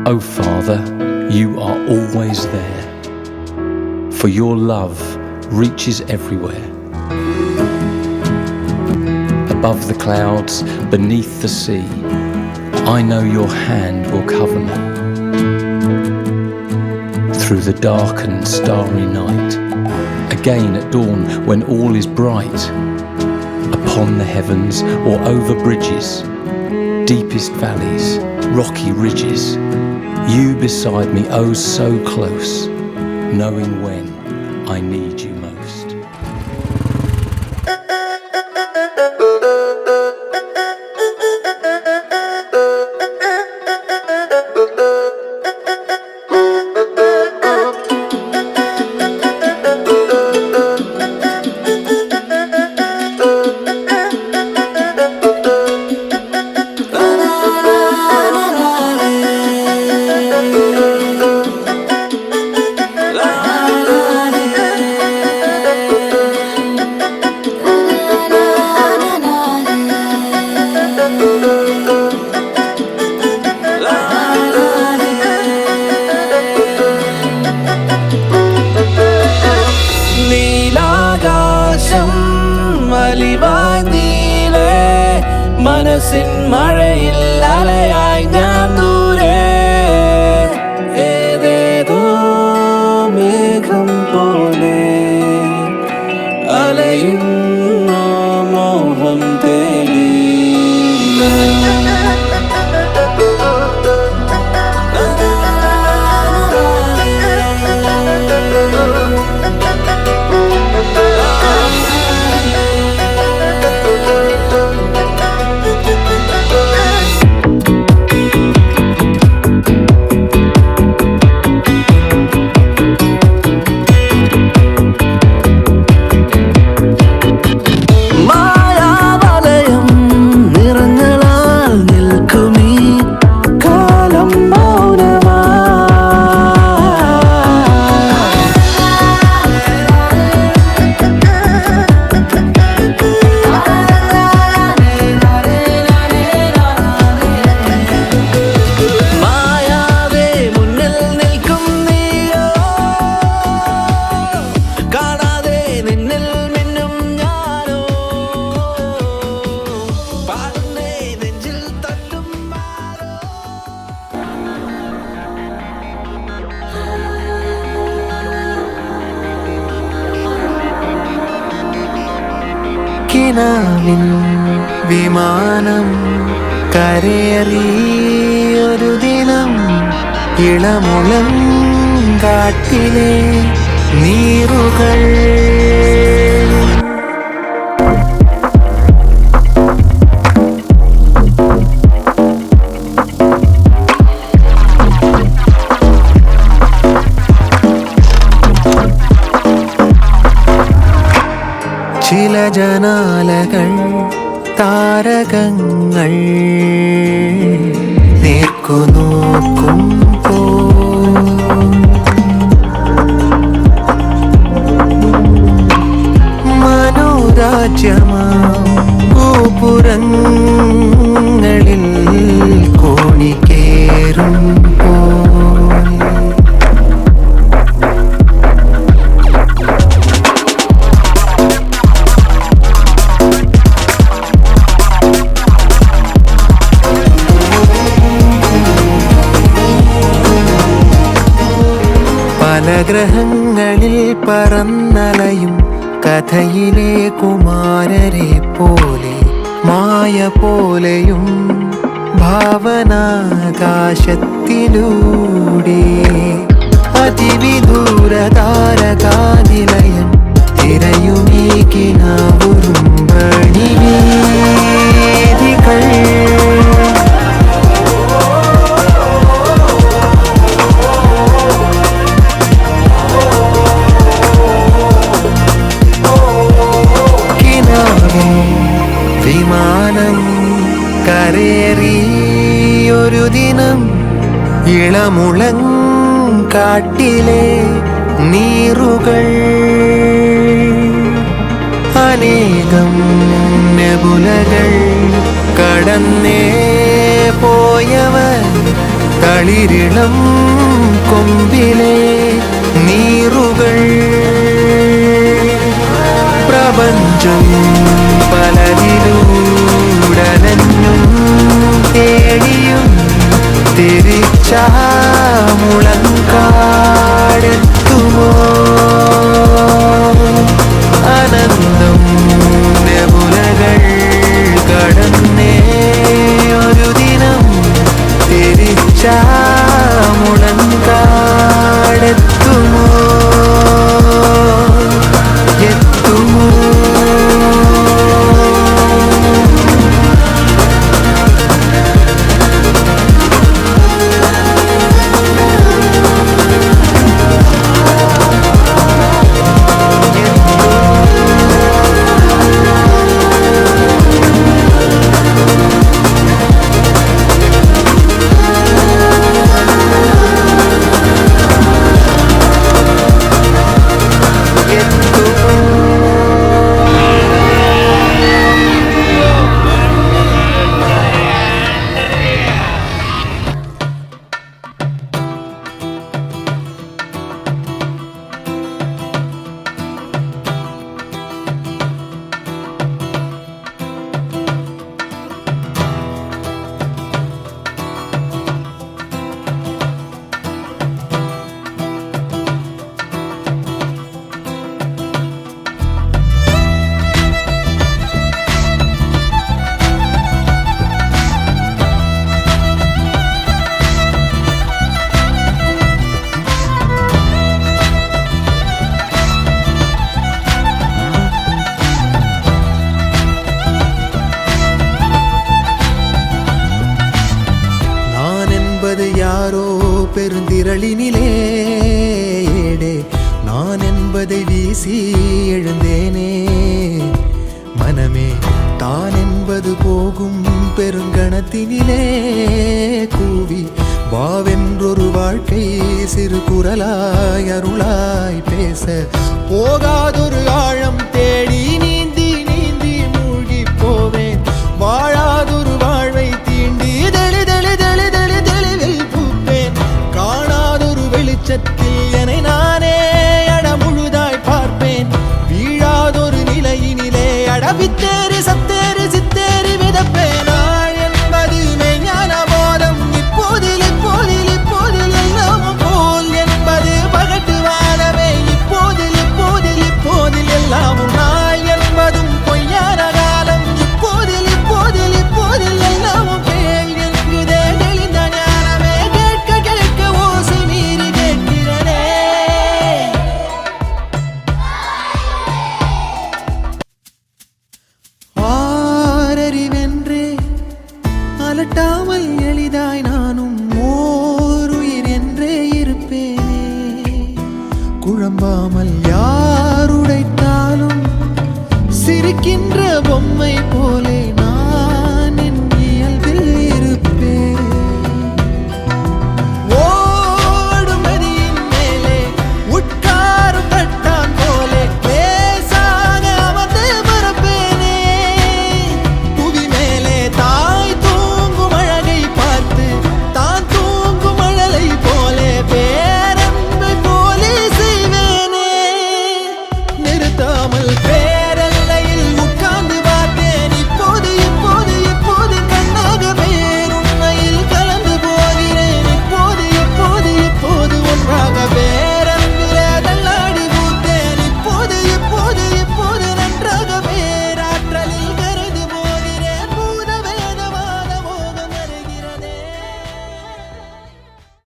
O Father, you are always there, for your love reaches everywhere. Above the clouds, beneath the sea, I know your hand will cover me. Through the dark and starry night, again at dawn when all is bright, upon the heavens or over bridges, deepest valleys, rocky ridges, you beside me, oh so close, knowing when I need you most. മനസ്സിൻ മഴയിൽ അലയായി ഞാൻ ദൂരെ ഏതേതോ മേഘം പോലെ അലയുന്നു മോഹം തേടി വിമാനം കരയേറിയൊരു ദിനം ഇളമുളം കാട്ടിലെ നീറുകൾ ചില ജനാലകൾ താരകങ്ങൾ നേർക്കുനോക്കുമ്പോ മനോരാജ്യമാ ഗോപുരങ്ങളിൽ കോണിക്കേറുമ്പോ പല ഗ്രഹങ്ങളിൽ പറന്നലയും കഥയിലെ കുമാരരെ പോലെ മായ പോലെയും ഭാവനാകാശത്തിലൂടെ അതിവിദൂര താരകാനിലയം തിരയുമീ കിനാവുറുമ്പണി വേദികൾ വിമാനം കരയേറിയൊരു ദിനം ഇളമുളം കാട്ടിലെ നീറുകൾ അനേകം നെബുലകൾ കടന്നേ പോയവൻ തളിരിളം കൊമ്പിലെ നീറുകൾ പ്രപഞ്ചം പലതിലൂടലഞ്ഞും തേടിയും തിരിച്ചാമുളങ്കാടെത്തുമോ അനന്തം നെബുലകൾ കടന്നേ ഒരു ദിനം തിരിച്ചാമുളങ്കാടെത്തുമോ എത്തുമോ யாரோ பெருந்திரளினிலே ஏடே நான் என்பதை வீசி எழுந்தேனே மனமே தான் என்பது போகும் பெருங்கணத்தினிலே கூவி வாவென்றொரு வாழ்க்கை சிறு குரலாய் அருளாய் பேச போகாதொரு ஆழம் தேடி நீ